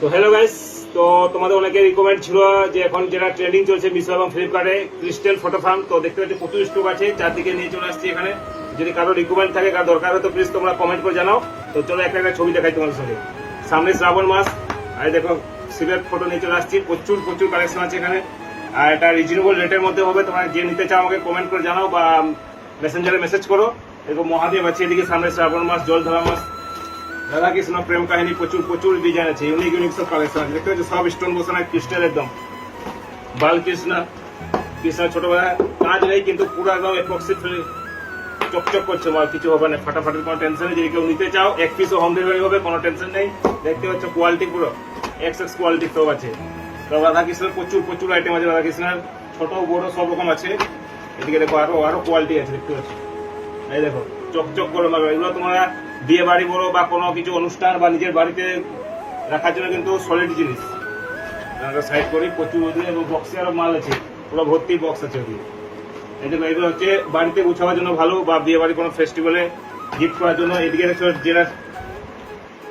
তো hello guys, তো তোমাদের অনেকের রিকমেন্ড ছিল যে এখন যেটা ট্রেন্ডিং চলছে মিশো এবং ফ্লিপকার্টে ক্রিস্টাল ফটো ফার্ম। তো দেখতে পাচ্ছি প্রচুর স্টক আছে, চারদিকে নিয়ে চলে আসছি এখানে। যদি কারো রিকমেন্ড থাকে, কারো দরকার হয় তো প্লিজ তোমরা কমেন্ট করে জানাও। তো চলো একটা একটা ছবি দেখাই তোমাদের সঙ্গে। সামনে শ্রাবণ মাস, আর দেখো শিবের ফটো নিয়ে চলে আসছি। প্রচুর প্রচুর কালেকশন আছে এখানে, আর এটা রিজনেবল রেটের মধ্যে হবে। তোমরা যে নিতে চাও আমাকে কমেন্ট করে জানাও বা মেসেঞ্জারে মেসেজ করো। এরকম মহাদেব আছে এদিকে, সামনে শ্রাবণ মাস, জল ধরা মাস, রাধা কৃষ্ণ প্রেম কাহিনী, প্রচুর প্রচুর ডিজাইন আছে, ইউনিক ইউনিক সব কালেকশন আছে। দেখতে পাচ্ছি সব স্টোন বসানো ক্রিস্টাল, একদম বালকৃষ্ণ কৃষ্ণ ছোটবেলা কাজ নেই, কিন্তু পুরো একদম এপক্সি চকচক করছে মাল, কিছু হবে না, ফাটাফাটির কোনো টেনশন নেই। যদি কেউ নিতে চাও এক পিসও হোম ডেলিভারি হবে, কোনো টেনশন নেই। দেখতে পাচ্ছ কোয়ালিটি পুরো এক্স কোয়ালিটি সব আছে। তো রাধা কৃষ্ণের প্রচুর প্রচুর আইটেম আছে, রাধা কৃষ্ণের ছোট বড় সব রকম আছে। এদিকে দেখো আরো আরো কোয়ালিটি আছে, দেখতে পাচ্ছ। এই দেখো চকচক করে মাল, এগুলো তোমরা বিয়ে বাড়ি বলো বা কোনো কিছু অনুষ্ঠান বা নিজের বাড়িতে রাখার জন্য কিন্তু সলিড জিনিস। সাইড করি প্রচুর ওদিকে, এবং বক্সে আরো মাল আছে, পুরো ভর্তি বক্স আছে ওদিকে। এই দেখো এগুলো হচ্ছে বাড়িতে গুছাবার জন্য ভালো, বা বিয়ে বাড়ি কোনো ফেস্টিভ্যালে গিফট করার জন্য। এদিকে দেখছো যেটা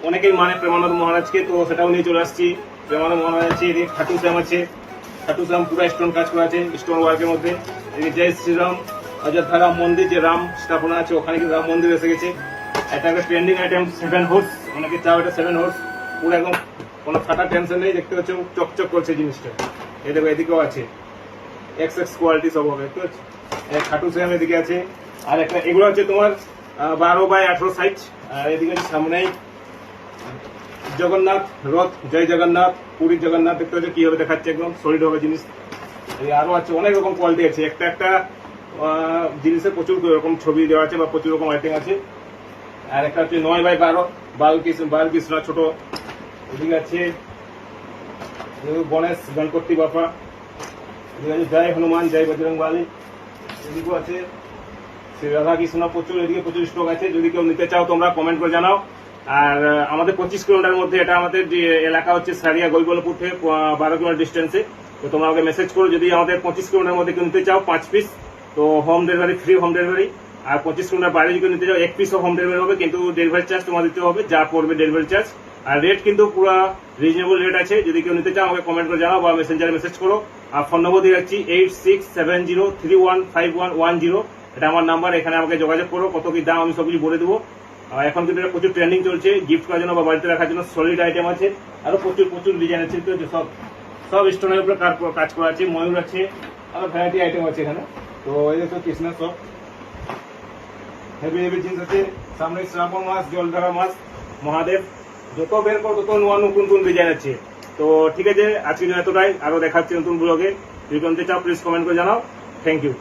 অনেকেই মানে প্রেমানন্দ মহারাজকে, তো সেটাও নিয়ে চলে আসছি। প্রেমানন্দ মহারাজ আছে, এদিকে খাটু শ্যাম আছে, খাটু শ্যাম পুরো স্টোন কাজ করা আছে, স্টোন ওয়ার্কের মধ্যে। এদিকে জয় শ্রীরাম, অযোধ্যা রাম মন্দির, যে রাম স্থাপনা আছে ওখানে কিন্তু রাম মন্দির এসে গেছে। এটা একটা ট্রেন্ডিং আইটেম 7 হর্স, অনেকে চাও এটা 7 হর্স, পুরো একদম কোনো ফাটা টেনশন নেই। দেখতে পাচ্ছ চকচক করছে জিনিসটা। এই দেখো এদিকেও আছে, এক্স কোয়ালিটি সব হবে, দেখতে পাচ্ছ। খাটু শ্যাম এদিকে আছে, আর একটা এগুলো হচ্ছে তোমার 12x18 সাইজ। আর এদিকে সামনেই জগন্নাথ রথ, জয় জগন্নাথ, পুরীর জগন্নাথ। দেখতে পাচ্ছ কি হবে দেখাচ্ছে, একদম সলিড হবে জিনিস। আরো আছে অনেক রকম কোয়ালিটি আছে, একটা একটা জিনিসের প্রচুর রকম ছবি দেওয়া আছে বা প্রচুর রকম আইটেম আছে। আর একটা হচ্ছে 9x12 বালকৃষ্ণ ছোট। এদিকে আছে গণেশ গণপতি বাপা, এদিকে আছে জয় হনুমান, জয় বজরং বালি। এদিকেও আছে শ্রী রাধা কৃষ্ণ, প্রচুর এদিকে প্রচুর স্টক আছে। যদি কেউ নিতে চাও তোমরা কমেন্ট করে জানাও। আর আমাদের 25 কিলোমিটার মধ্যে, এটা আমাদের যে এলাকা হচ্ছে সারিয়া গৈবলপুর থেকে 12 কিলোমিটার ডিস্টেন্সে। তো তোমরা আমাকে মেসেজ করো যদি আমাদের 25 কিলোমিটার মধ্যে কেউ নিতে চাও 5 পিস, তো home delivery, free home delivery. আর 25 কিলোমিটার বাইরে যদি নিতে চাও 1 পিসও হোম ডেলিভারি হবে, কিন্তু ডেলিভারি চার্জ তোমার দিতে হবে, যা পড়বে ডেলিভারি চার্জ। আর রেট কিন্তু পুরো রিজনেবল রেট আছে। যদি কেউ নিতে চাও আমাকে কমেন্ট করে জানাও বা মেসেঞ্জারে মেসেজ করো। আর ফোন নম্বর দিয়ে রাখছি 8670315110, এটা আমার নাম্বার। এখানে আমাকে যোগাযোগ করো, কত কি দাম আমি সব কিছু বলে দেবো। এখন কিন্তু এটা প্রচুর ট্রেন্ডিং চলছে, গিফট করার জন্য বা বাড়িতে রাখার জন্য সলিড আইটেম আছে। আরো প্রচুর প্রচুর ডিজাইন আছে, সব সব স্টোনের উপরে কাজ করা আছে, ময়ূর আছে, আরো ভ্যারাইটি আইটেম আছে এখানে। তো এই দেখো কৃষ্ণা সব হেভি হেভি জিনিস আছে। সামনে শ্রাবণ মাস, জলধারা মাস, মহাদেব, যত বের করো তত নতুন নতুন ডিজাইন আছে। তো ঠিক আছে, আজকের জন্য এতটাই, আরো দেখাচ্ছি নতুন ব্লগে। যদি জানতে চাও প্লিজ কমেন্ট করে জানাও। Thank you.